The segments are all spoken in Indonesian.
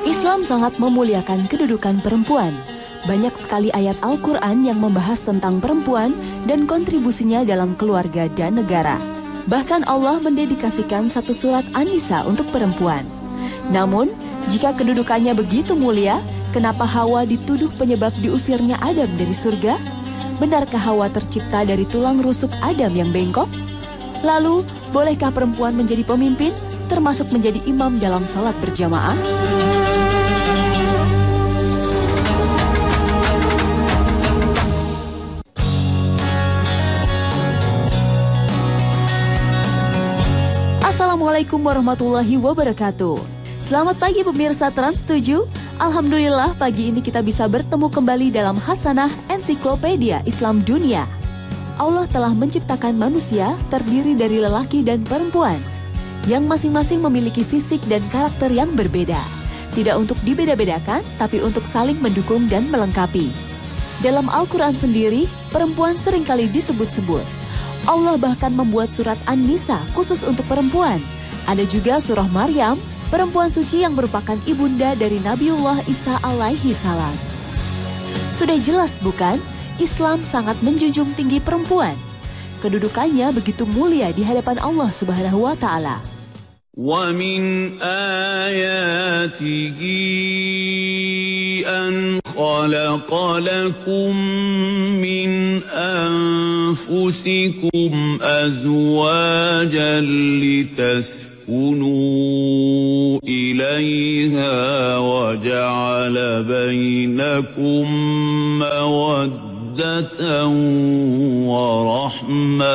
Islam sangat memuliakan kedudukan perempuan. Banyak sekali ayat Al-Quran yang membahas tentang perempuan dan kontribusinya dalam keluarga dan negara. Bahkan Allah mendedikasikan satu surat An-Nisa untuk perempuan. Namun, jika kedudukannya begitu mulia, kenapa Hawa dituduh penyebab diusirnya Adam dari surga? Benarkah Hawa tercipta dari tulang rusuk Adam yang bengkok? Lalu, bolehkah perempuan menjadi pemimpin, termasuk menjadi imam dalam salat berjamaah? Assalamualaikum warahmatullahi wabarakatuh. Selamat pagi pemirsa Trans 7. Alhamdulillah pagi ini kita bisa bertemu kembali dalam Hasanah Ensiklopedia Islam Dunia. Allah telah menciptakan manusia terdiri dari lelaki dan perempuan yang masing-masing memiliki fisik dan karakter yang berbeda. Tidak untuk dibeda-bedakan, tapi untuk saling mendukung dan melengkapi. Dalam Al-Quran sendiri, perempuan seringkali disebut-sebut. Allah bahkan membuat surat An-Nisa khusus untuk perempuan. Ada juga surah Maryam, perempuan suci yang merupakan ibunda dari Nabiullah Isa alaihi salam. Sudah jelas bukan? Islam sangat menjunjung tinggi perempuan. Kedudukannya begitu mulia di hadapan Allah Subhanahu wa Ta'ala. وَمِنْ آيَاتِهِ أَنْ خَلَقَ لَكُم مِّنْ أَنفُسِكُمْ أَزْوَاجًا لِتَسْكُنُوا إِلَيْهَا وَجَعَلَ بَيْنَكُم مَّوَدَّةً وَرَحْمَةً.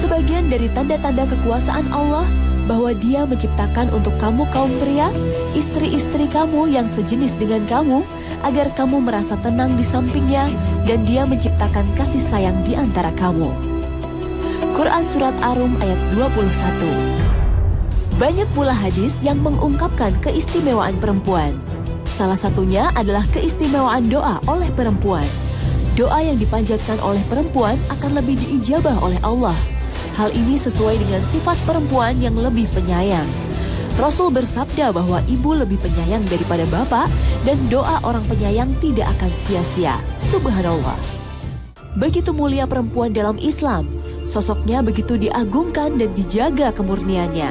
Sebagian dari tanda-tanda kekuasaan Allah bahwa Dia menciptakan untuk kamu kaum pria, istri-istri kamu yang sejenis dengan kamu, agar kamu merasa tenang di sampingnya, dan Dia menciptakan kasih sayang di antara kamu. Quran Surat Ar-Rum ayat 21. Banyak pula hadis yang mengungkapkan keistimewaan perempuan. Salah satunya adalah keistimewaan doa oleh perempuan. Doa yang dipanjatkan oleh perempuan akan lebih diijabah oleh Allah. Hal ini sesuai dengan sifat perempuan yang lebih penyayang. Rasul bersabda bahwa ibu lebih penyayang daripada bapak, dan doa orang penyayang tidak akan sia-sia. Subhanallah. Begitu mulia perempuan dalam Islam, sosoknya begitu diagungkan dan dijaga kemurniannya.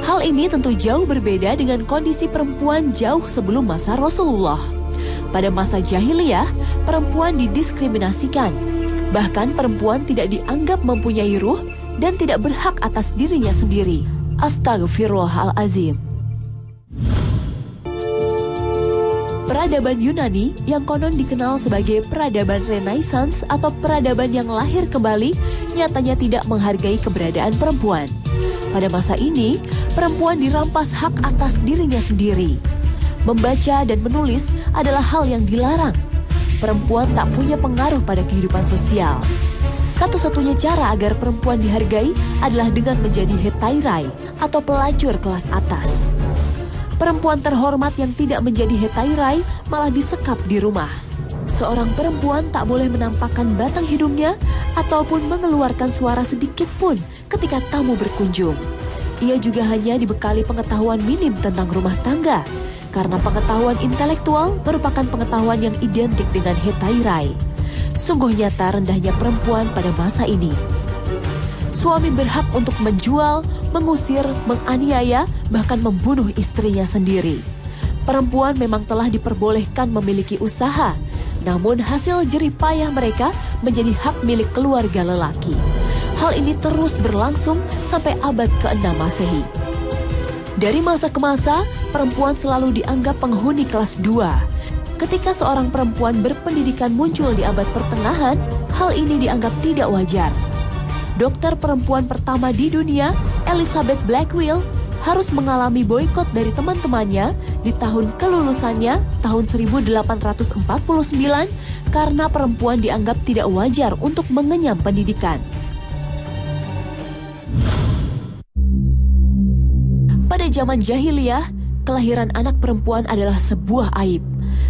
Hal ini tentu jauh berbeda dengan kondisi perempuan jauh sebelum masa Rasulullah. Pada masa jahiliyah, perempuan didiskriminasikan. Bahkan perempuan tidak dianggap mempunyai ruh dan tidak berhak atas dirinya sendiri. Astagfirullahalazim. Peradaban Yunani yang konon dikenal sebagai peradaban Renaissance atau peradaban yang lahir kembali, nyatanya tidak menghargai keberadaan perempuan. Pada masa ini, perempuan dirampas hak atas dirinya sendiri. Membaca dan menulis adalah hal yang dilarang. Perempuan tak punya pengaruh pada kehidupan sosial. Satu-satunya cara agar perempuan dihargai adalah dengan menjadi hetairai atau pelacur kelas atas. Perempuan terhormat yang tidak menjadi hetairai malah disekap di rumah. Seorang perempuan tak boleh menampakkan batang hidungnya ataupun mengeluarkan suara sedikit pun ketika tamu berkunjung. Ia juga hanya dibekali pengetahuan minim tentang rumah tangga, karena pengetahuan intelektual merupakan pengetahuan yang identik dengan hetairai. Sungguh nyata rendahnya perempuan pada masa ini. Suami berhak untuk menjual, mengusir, menganiaya, bahkan membunuh istrinya sendiri. Perempuan memang telah diperbolehkan memiliki usaha, namun hasil jerih payah mereka menjadi hak milik keluarga lelaki. Hal ini terus berlangsung sampai abad ke-6 Masehi. Dari masa ke masa, perempuan selalu dianggap penghuni kelas 2. Ketika seorang perempuan berpendidikan muncul di abad pertengahan, hal ini dianggap tidak wajar. Dokter perempuan pertama di dunia, Elizabeth Blackwell, harus mengalami boikot dari teman-temannya di tahun kelulusannya, tahun 1849, karena perempuan dianggap tidak wajar untuk mengenyam pendidikan. Pada zaman jahiliyah, kelahiran anak perempuan adalah sebuah aib.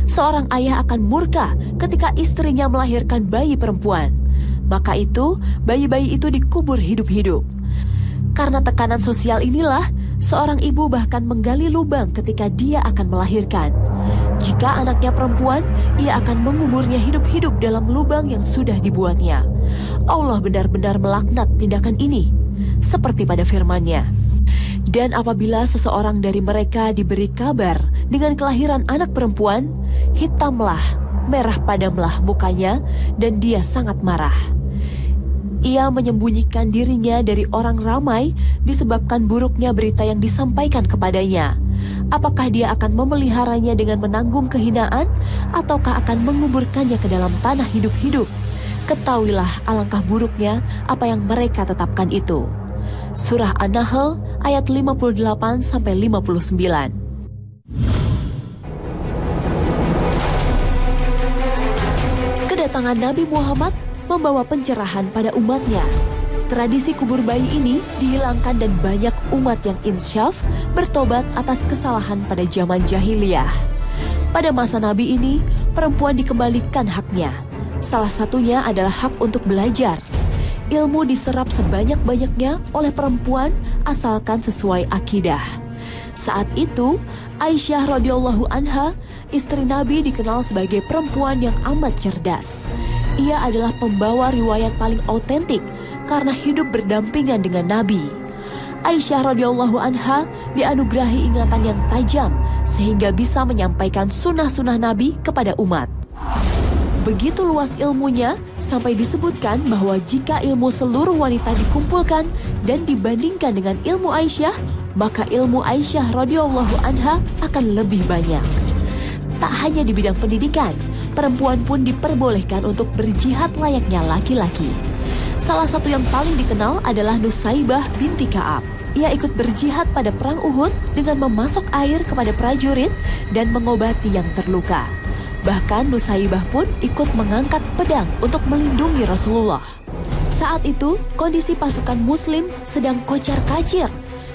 Seorang ayah akan murka ketika istrinya melahirkan bayi perempuan. Maka itu, bayi-bayi itu dikubur hidup-hidup. Karena tekanan sosial inilah, seorang ibu bahkan menggali lubang ketika dia akan melahirkan. Jika anaknya perempuan, ia akan menguburnya hidup-hidup dalam lubang yang sudah dibuatnya. Allah benar-benar melaknat tindakan ini, seperti pada firman-Nya. Dan apabila seseorang dari mereka diberi kabar dengan kelahiran anak perempuan, hitamlah, merah padamlah mukanya, dan dia sangat marah. Ia menyembunyikan dirinya dari orang ramai disebabkan buruknya berita yang disampaikan kepadanya. Apakah dia akan memeliharanya dengan menanggung kehinaan, ataukah akan menguburkannya ke dalam tanah hidup-hidup? Ketahuilah alangkah buruknya apa yang mereka tetapkan itu. Surah An-Nahl ayat 58-59. Kedatangan Nabi Muhammad membawa pencerahan pada umatnya. Tradisi kubur bayi ini dihilangkan dan banyak umat yang insyaf bertobat atas kesalahan pada zaman jahiliyah. Pada masa Nabi ini, perempuan dikembalikan haknya. Salah satunya adalah hak untuk belajar. Ilmu diserap sebanyak-banyaknya oleh perempuan asalkan sesuai akidah. Saat itu, Aisyah radhiyallahu anha, istri Nabi, dikenal sebagai perempuan yang amat cerdas. Ia adalah pembawa riwayat paling autentik karena hidup berdampingan dengan Nabi. Aisyah radhiyallahu anha dianugerahi ingatan yang tajam sehingga bisa menyampaikan sunnah-sunnah Nabi kepada umat. Begitu luas ilmunya sampai disebutkan bahwa jika ilmu seluruh wanita dikumpulkan dan dibandingkan dengan ilmu Aisyah, maka ilmu Aisyah radhiyallahu anha akan lebih banyak. Tak hanya di bidang pendidikan, perempuan pun diperbolehkan untuk berjihad layaknya laki-laki. Salah satu yang paling dikenal adalah Nusaibah binti Ka'ab. Ia ikut berjihad pada perang Uhud dengan memasok air kepada prajurit dan mengobati yang terluka. Bahkan Nusaibah pun ikut mengangkat pedang untuk melindungi Rasulullah. Saat itu, kondisi pasukan muslim sedang kocar-kacir.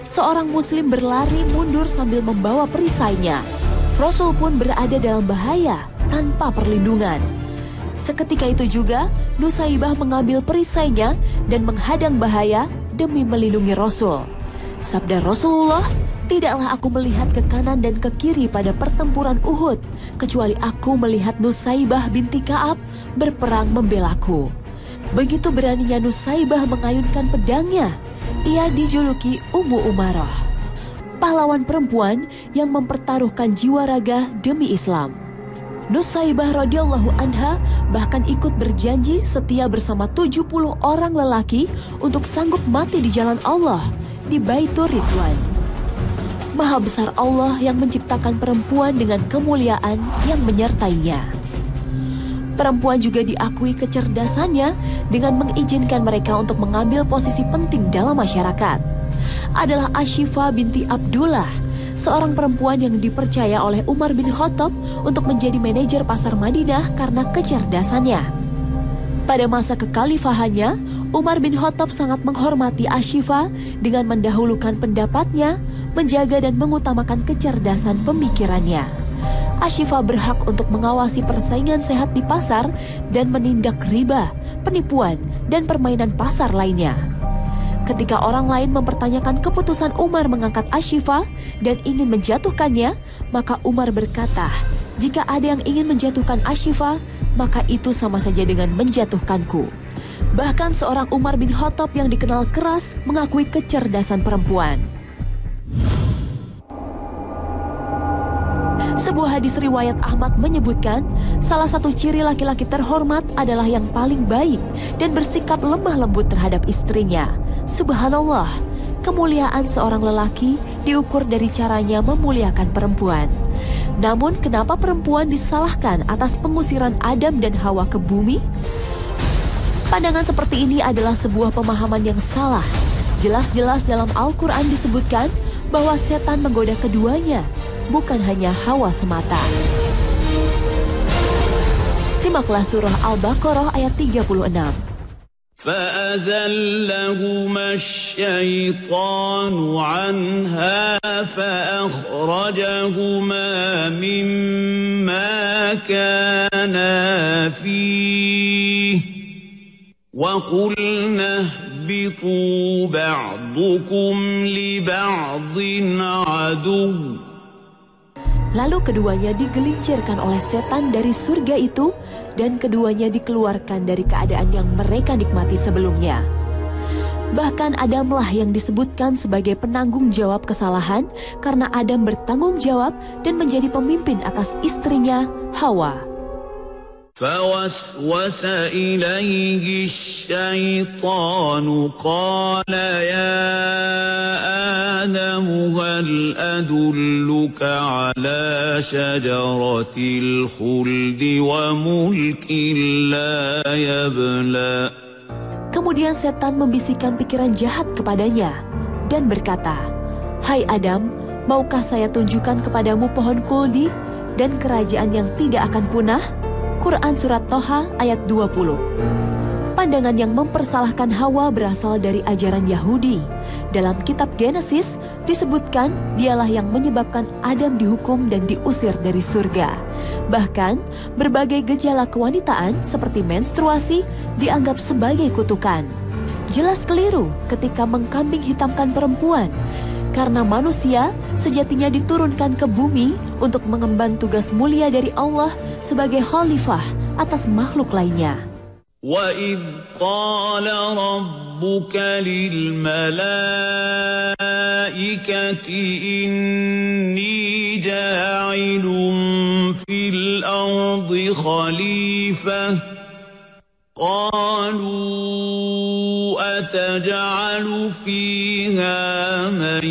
Seorang muslim berlari mundur sambil membawa perisainya. Rasul pun berada dalam bahaya tanpa perlindungan. Seketika itu juga, Nusaibah mengambil perisainya dan menghadang bahaya demi melindungi Rasul. Sabda Rasulullah, "Tidaklah aku melihat ke kanan dan ke kiri pada pertempuran Uhud, kecuali aku melihat Nusaibah binti Ka'ab berperang membelaku." Begitu beraninya Nusaibah mengayunkan pedangnya, ia dijuluki Ummu Umarah, pahlawan perempuan yang mempertaruhkan jiwa raga demi Islam. Nusaibah radhiyallahu anha bahkan ikut berjanji setia bersama 70 orang lelaki untuk sanggup mati di jalan Allah di Baitur Ridwan. Maha besar Allah yang menciptakan perempuan dengan kemuliaan yang menyertainya. Perempuan juga diakui kecerdasannya dengan mengizinkan mereka untuk mengambil posisi penting dalam masyarakat. Adalah Ashifa binti Abdullah, seorang perempuan yang dipercaya oleh Umar bin Khattab untuk menjadi manajer pasar Madinah karena kecerdasannya. Pada masa kekhalifahannya, Umar bin Khattab sangat menghormati Ashifa dengan mendahulukan pendapatnya, menjaga dan mengutamakan kecerdasan pemikirannya. Ashifa berhak untuk mengawasi persaingan sehat di pasar dan menindak riba, penipuan, dan permainan pasar lainnya. Ketika orang lain mempertanyakan keputusan Umar mengangkat Ashifa dan ingin menjatuhkannya, maka Umar berkata, "Jika ada yang ingin menjatuhkan Ashifa, maka itu sama saja dengan menjatuhkanku." Bahkan seorang Umar bin Khattab yang dikenal keras mengakui kecerdasan perempuan. Sebuah hadis riwayat Ahmad menyebutkan, salah satu ciri laki-laki terhormat adalah yang paling baik dan bersikap lemah lembut terhadap istrinya. Subhanallah, kemuliaan seorang lelaki diukur dari caranya memuliakan perempuan. Namun kenapa perempuan disalahkan atas pengusiran Adam dan Hawa ke bumi? Pandangan seperti ini adalah sebuah pemahaman yang salah. Jelas-jelas dalam Al-Quran disebutkan bahwa setan menggoda keduanya, bukan hanya Hawa semata. Simaklah surah Al-Baqarah ayat 36. فَأَزَلَّهُمَا الشَّيْطَانُ عَنْهَا فَأَخْرَجَهُمَا مِمَّا كَانَا فِيهِ وَقُلْنَا اهْبِطُوا بَعْضُكُمْ لِبَعْضٍ عَدُوٌّ. Lalu keduanya digelincirkan oleh setan dari surga itu dan keduanya dikeluarkan dari keadaan yang mereka nikmati sebelumnya. Bahkan Adamlah yang disebutkan sebagai penanggung jawab kesalahan karena Adam bertanggung jawab dan menjadi pemimpin atas istrinya Hawa. فوسوس إليه الشيطان قال يا آدم هل أدلك على شجرة الخلد وملك لا يبلى. Kemudian setan membisikkan pikiran jahat kepadanya dan berkata, "Hai Adam, maukah saya tunjukkan kepadamu pohon kuldi dan kerajaan yang tidak akan punah?" Quran Surat Toha ayat 20. Pandangan yang mempersalahkan Hawa berasal dari ajaran Yahudi. Dalam kitab Genesis disebutkan dialah yang menyebabkan Adam dihukum dan diusir dari surga. Bahkan berbagai gejala kewanitaan seperti menstruasi dianggap sebagai kutukan. Jelas keliru ketika mengkambing hitamkan perempuan. Karena manusia sejatinya diturunkan ke bumi untuk mengemban tugas mulia dari Allah sebagai khalifah atas makhluk lainnya. وَإِذْ قَالَ رَبُّكَ لِلْمَلَائِكَةِ إِنِّي جَاعِلٌ فِي الْأَرْضِ خَلِيفَةً قالوا أتجعل فيها من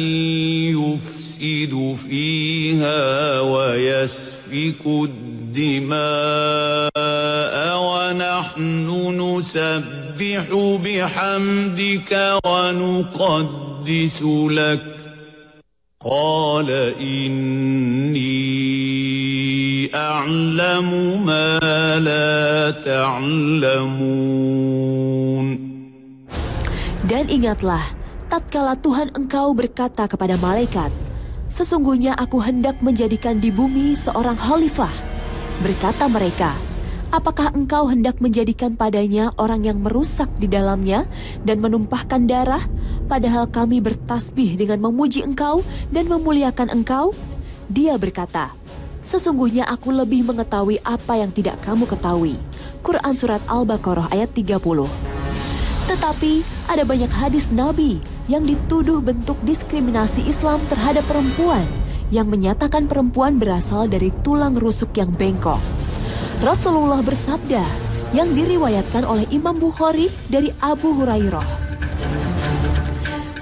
يفسد فيها ويسفك الدماء ونحن نسبح بحمدك ونقدس لك قال إني أعلم ما لا تعلمون. Dan ingatlah, tatkala Tuhan engkau berkata kepada malaikat, "Sesungguhnya aku hendak menjadikan di bumi seorang khalifah." Berkata mereka, "Apakah engkau hendak menjadikan padanya orang yang merusak di dalamnya dan menumpahkan darah, padahal kami bertasbih dengan memuji engkau dan memuliakan engkau?" Dia berkata, "Sesungguhnya aku lebih mengetahui apa yang tidak kamu ketahui." Quran Surat Al-Baqarah ayat 30. Tetapi ada banyak hadis Nabi yang dituduh bentuk diskriminasi Islam terhadap perempuan, yang menyatakan perempuan berasal dari tulang rusuk yang bengkok. Rasulullah bersabda yang diriwayatkan oleh Imam Bukhari dari Abu Hurairah,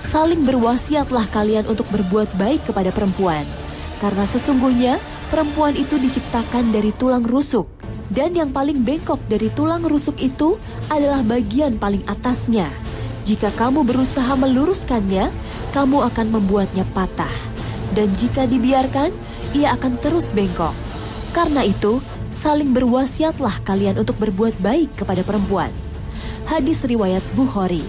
"Saling berwasiatlah kalian untuk berbuat baik kepada perempuan, karena sesungguhnya perempuan itu diciptakan dari tulang rusuk, dan yang paling bengkok dari tulang rusuk itu adalah bagian paling atasnya. Jika kamu berusaha meluruskannya, kamu akan membuatnya patah, dan jika dibiarkan, ia akan terus bengkok. Karena itu, saling berwasiatlah kalian untuk berbuat baik kepada perempuan." Hadis riwayat Bukhari.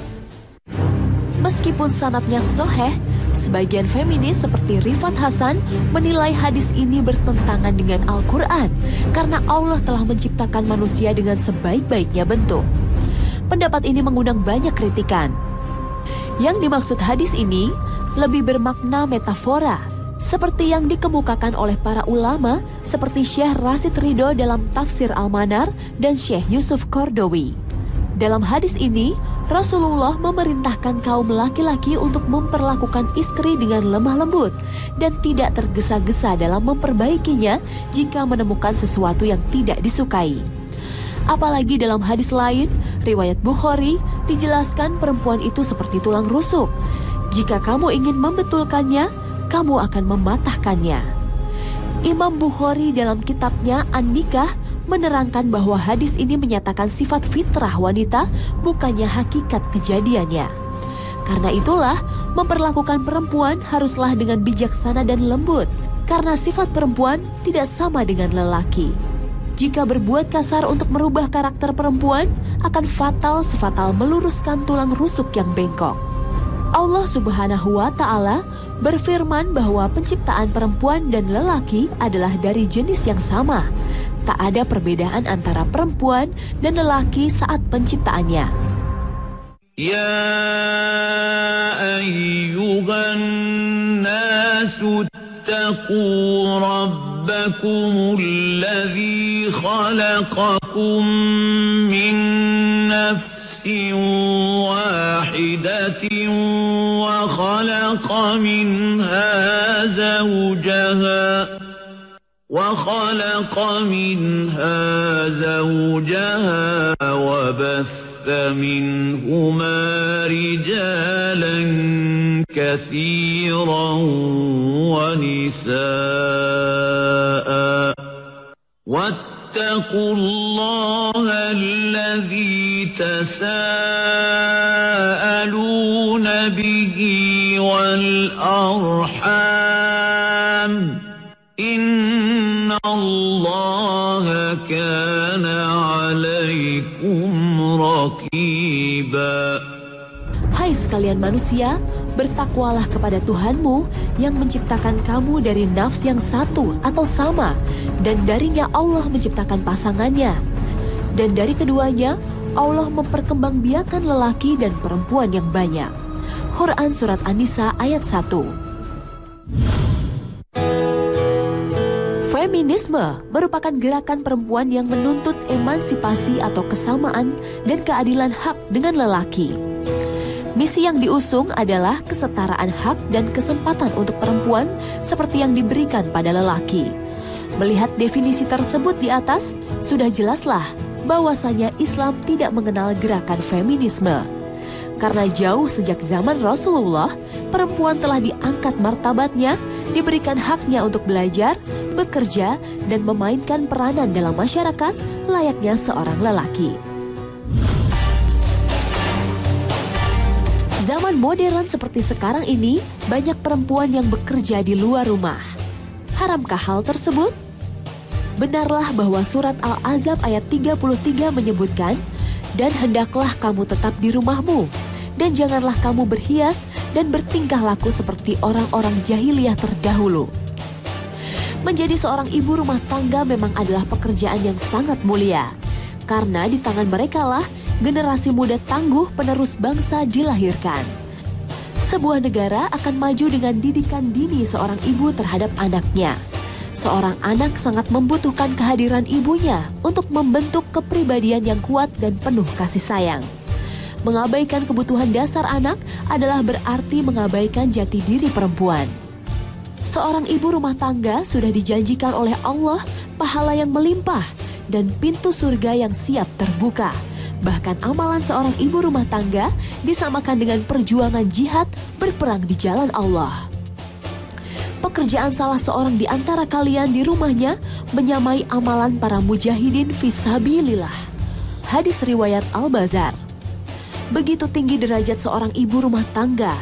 Meskipun sanadnya sahih, sebagian feminis seperti Rifat Hasan menilai hadis ini bertentangan dengan Al-Quran karena Allah telah menciptakan manusia dengan sebaik-baiknya bentuk. Pendapat ini mengundang banyak kritikan. Yang dimaksud hadis ini lebih bermakna metafora, seperti yang dikemukakan oleh para ulama seperti Syekh Rasid Ridho dalam Tafsir Al-Manar dan Syekh Yusuf Qardawi. Dalam hadis ini, Rasulullah memerintahkan kaum laki-laki untuk memperlakukan istri dengan lemah lembut dan tidak tergesa-gesa dalam memperbaikinya jika menemukan sesuatu yang tidak disukai. Apalagi dalam hadis lain, riwayat Bukhari, dijelaskan perempuan itu seperti tulang rusuk. Jika kamu ingin membetulkannya, kamu akan mematahkannya. Imam Bukhari dalam kitabnya An-Nikah menerangkan bahwa hadis ini menyatakan sifat fitrah wanita, bukannya hakikat kejadiannya. Karena itulah, memperlakukan perempuan haruslah dengan bijaksana dan lembut, karena sifat perempuan tidak sama dengan lelaki. Jika berbuat kasar untuk merubah karakter perempuan, akan fatal sefatal meluruskan tulang rusuk yang bengkok. Allah Subhanahu wa Ta'ala berfirman bahwa penciptaan perempuan dan lelaki adalah dari jenis yang sama. Tak ada perbedaan antara perempuan dan lelaki saat penciptaannya. يا أيها الناس اتقوا ربكم الذي خلقكم من نفس واحدة وخلق منها زوجها وبث منهما رجالا كثيرا ونساء واتقوا الله الذي تساءلون به والأرحام إن الله كان عليكم رقيبا. Hai sekalian manusia, bertakwalah kepada Tuhanmu yang menciptakan kamu dari nafs yang satu atau sama, dan darinya Allah menciptakan pasangannya. Dan dari keduanya, Allah memperkembangbiakan lelaki dan perempuan yang banyak. Quran Surat An-Nisa ayat 1. Feminisme merupakan gerakan perempuan yang menuntut emansipasi atau kesamaan dan keadilan hak dengan lelaki. Misi yang diusung adalah kesetaraan hak dan kesempatan untuk perempuan seperti yang diberikan pada lelaki. Melihat definisi tersebut di atas, sudah jelaslah bahwasanya Islam tidak mengenal gerakan feminisme. Karena jauh sejak zaman Rasulullah, perempuan telah diangkat martabatnya, diberikan haknya untuk belajar, bekerja, dan memainkan peranan dalam masyarakat layaknya seorang lelaki. Zaman modern seperti sekarang ini, banyak perempuan yang bekerja di luar rumah. Haramkah hal tersebut? Benarlah bahwa surat Al-Ahzab ayat 33 menyebutkan, "Dan hendaklah kamu tetap di rumahmu, dan janganlah kamu berhias dan bertingkah laku seperti orang-orang jahiliyah terdahulu." Menjadi seorang ibu rumah tangga memang adalah pekerjaan yang sangat mulia, karena di tangan merekalah generasi muda tangguh penerus bangsa dilahirkan. Sebuah negara akan maju dengan didikan dini seorang ibu terhadap anaknya. Seorang anak sangat membutuhkan kehadiran ibunya untuk membentuk kepribadian yang kuat dan penuh kasih sayang. Mengabaikan kebutuhan dasar anak adalah berarti mengabaikan jati diri perempuan. Seorang ibu rumah tangga sudah dijanjikan oleh Allah pahala yang melimpah dan pintu surga yang siap terbuka. Bahkan amalan seorang ibu rumah tangga disamakan dengan perjuangan jihad berperang di jalan Allah. Pekerjaan salah seorang di antara kalian di rumahnya menyamai amalan para mujahidin fisabilillah. Hadis riwayat Al-Bazar. Begitu tinggi derajat seorang ibu rumah tangga.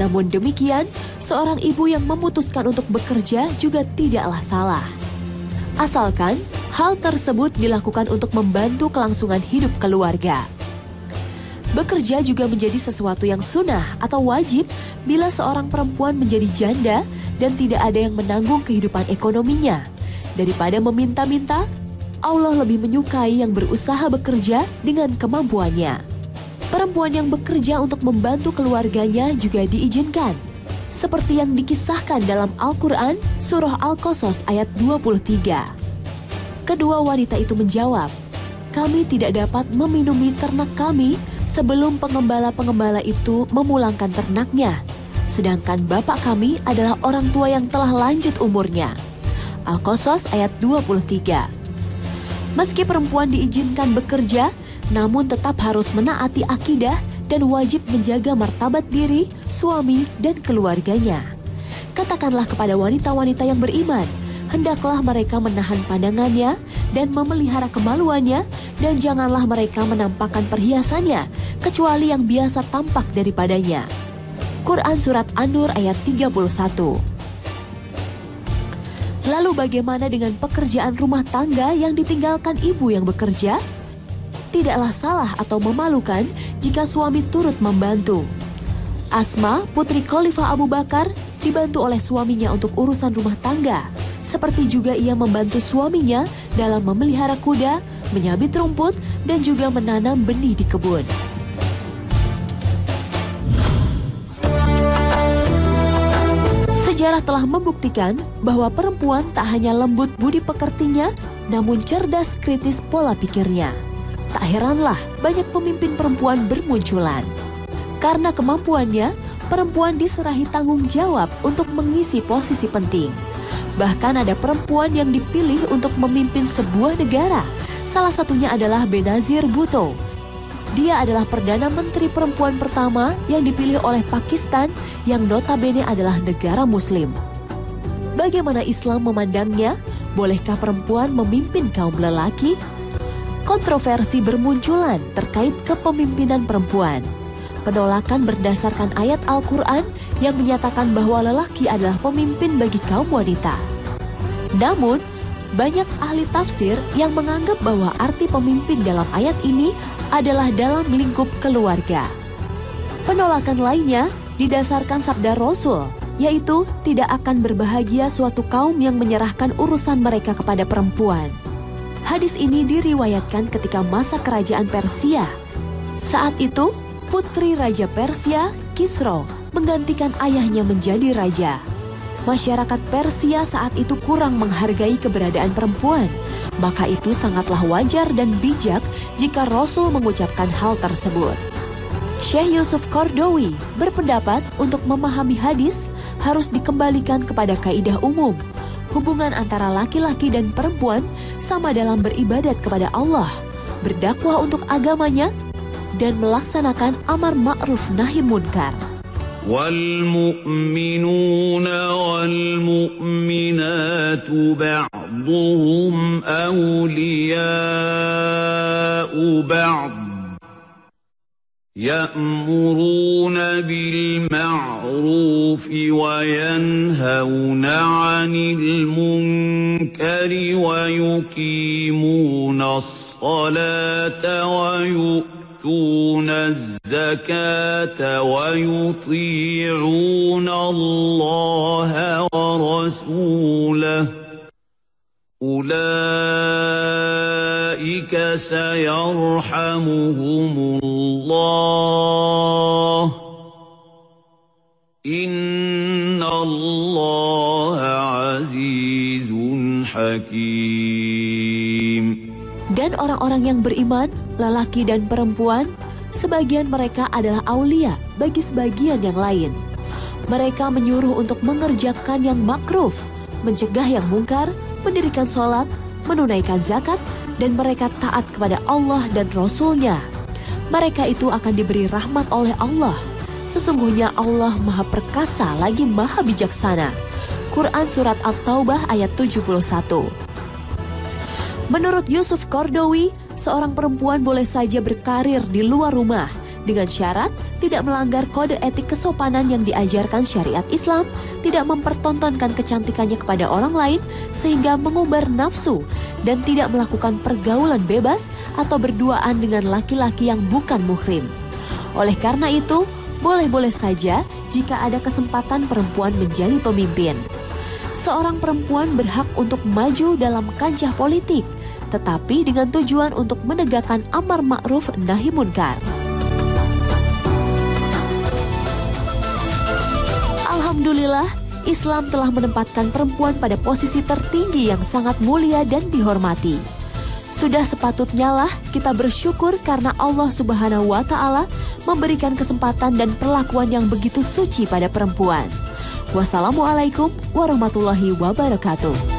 Namun demikian, seorang ibu yang memutuskan untuk bekerja juga tidaklah salah. Asalkan hal tersebut dilakukan untuk membantu kelangsungan hidup keluarga. Bekerja juga menjadi sesuatu yang sunnah atau wajib bila seorang perempuan menjadi janda dan tidak ada yang menanggung kehidupan ekonominya. Daripada meminta-minta, Allah lebih menyukai yang berusaha bekerja dengan kemampuannya. Perempuan yang bekerja untuk membantu keluarganya juga diizinkan. Seperti yang dikisahkan dalam Al-Quran, Surah Al-Qasas ayat 23. Kedua wanita itu menjawab, "Kami tidak dapat meminumi ternak kami sebelum pengembala-pengembala itu memulangkan ternaknya. Sedangkan bapak kami adalah orang tua yang telah lanjut umurnya." Al-Qasas ayat 23. Meski perempuan diizinkan bekerja, namun tetap harus menaati akidah dan wajib menjaga martabat diri, suami, dan keluarganya. Katakanlah kepada wanita-wanita yang beriman, hendaklah mereka menahan pandangannya dan memelihara kemaluannya, dan janganlah mereka menampakkan perhiasannya, kecuali yang biasa tampak daripadanya. Quran Surat An-Nur ayat 31. Lalu bagaimana dengan pekerjaan rumah tangga yang ditinggalkan ibu yang bekerja? Tidaklah salah atau memalukan jika suami turut membantu. Asma, putri Khalifah Abu Bakar, dibantu oleh suaminya untuk urusan rumah tangga. Seperti juga ia membantu suaminya dalam memelihara kuda, menyabit rumput, dan juga menanam benih di kebun. Sejarah telah membuktikan bahwa perempuan tak hanya lembut budi pekertinya, namun cerdas kritis pola pikirnya. Tak heranlah banyak pemimpin perempuan bermunculan. Karena kemampuannya, perempuan diserahi tanggung jawab untuk mengisi posisi penting. Bahkan ada perempuan yang dipilih untuk memimpin sebuah negara. Salah satunya adalah Benazir Bhutto. Dia adalah Perdana Menteri perempuan pertama yang dipilih oleh Pakistan yang notabene adalah negara Muslim. Bagaimana Islam memandangnya? Bolehkah perempuan memimpin kaum lelaki? Kontroversi bermunculan terkait kepemimpinan perempuan. Penolakan berdasarkan ayat Al-Quran yang menyatakan bahwa lelaki adalah pemimpin bagi kaum wanita. Namun, banyak ahli tafsir yang menganggap bahwa arti pemimpin dalam ayat ini adalah dalam lingkup keluarga. Penolakan lainnya didasarkan sabda Rasul, yaitu tidak akan berbahagia suatu kaum yang menyerahkan urusan mereka kepada perempuan. Hadis ini diriwayatkan ketika masa kerajaan Persia. Saat itu, putri Raja Persia, Kisra, menggantikan ayahnya menjadi raja. Masyarakat Persia saat itu kurang menghargai keberadaan perempuan. Maka itu sangatlah wajar dan bijak jika Rasul mengucapkan hal tersebut. Syekh Yusuf Qaradawi berpendapat untuk memahami hadis harus dikembalikan kepada kaidah umum. Hubungan antara laki-laki dan perempuan sama dalam beribadat kepada Allah, berdakwah untuk agamanya, dan melaksanakan amar ma'ruf nahi munkar. وَالْمُؤْمِنُونَ وَالْمُؤْمِنَاتُ بَعْضُهُمْ أَوْلِيَاءُ بَعْضٍ يَأْمُرُونَ بِالْمَعْرُوفِ وَيَنْهَوْنَ عَنِ الْمُنكَرِ وَيُقِيمُونَ الصَّلَاةَ وَيُؤْتُونَ الزَّكَاةَ وَيُطِيعُونَ اللَّهَ وَرَسُولَهُ أُولَئِكَ سَيَرْحَمُهُمُ اللَّهُ إِنَّ اللَّهَ عَزِيزٌ حَكِيمٌ. Dan orang-orang yang beriman, lelaki dan perempuan, sebagian mereka adalah aulia bagi sebagian yang lain. Mereka menyuruh untuk mengerjakan yang makruf, mencegah yang mungkar, mendirikan sholat, menunaikan zakat, dan mereka taat kepada Allah dan Rasul-Nya. Mereka itu akan diberi rahmat oleh Allah. Sesungguhnya Allah Maha Perkasa lagi Maha Bijaksana. Quran Surat At-Taubah ayat 71. Menurut Yusuf Qaradawi, seorang perempuan boleh saja berkarir di luar rumah dengan syarat tidak melanggar kode etik kesopanan yang diajarkan syariat Islam, tidak mempertontonkan kecantikannya kepada orang lain sehingga mengumbar nafsu, dan tidak melakukan pergaulan bebas atau berduaan dengan laki-laki yang bukan muhrim. Oleh karena itu, boleh-boleh saja jika ada kesempatan perempuan menjadi pemimpin. Seorang perempuan berhak untuk maju dalam kancah politik, tetapi dengan tujuan untuk menegakkan amar ma'ruf nahi munkar. Alhamdulillah, Islam telah menempatkan perempuan pada posisi tertinggi yang sangat mulia dan dihormati. Sudah sepatutnya lah kita bersyukur karena Allah Subhanahu wa Ta'ala memberikan kesempatan dan perlakuan yang begitu suci pada perempuan. Wassalamualaikum warahmatullahi wabarakatuh.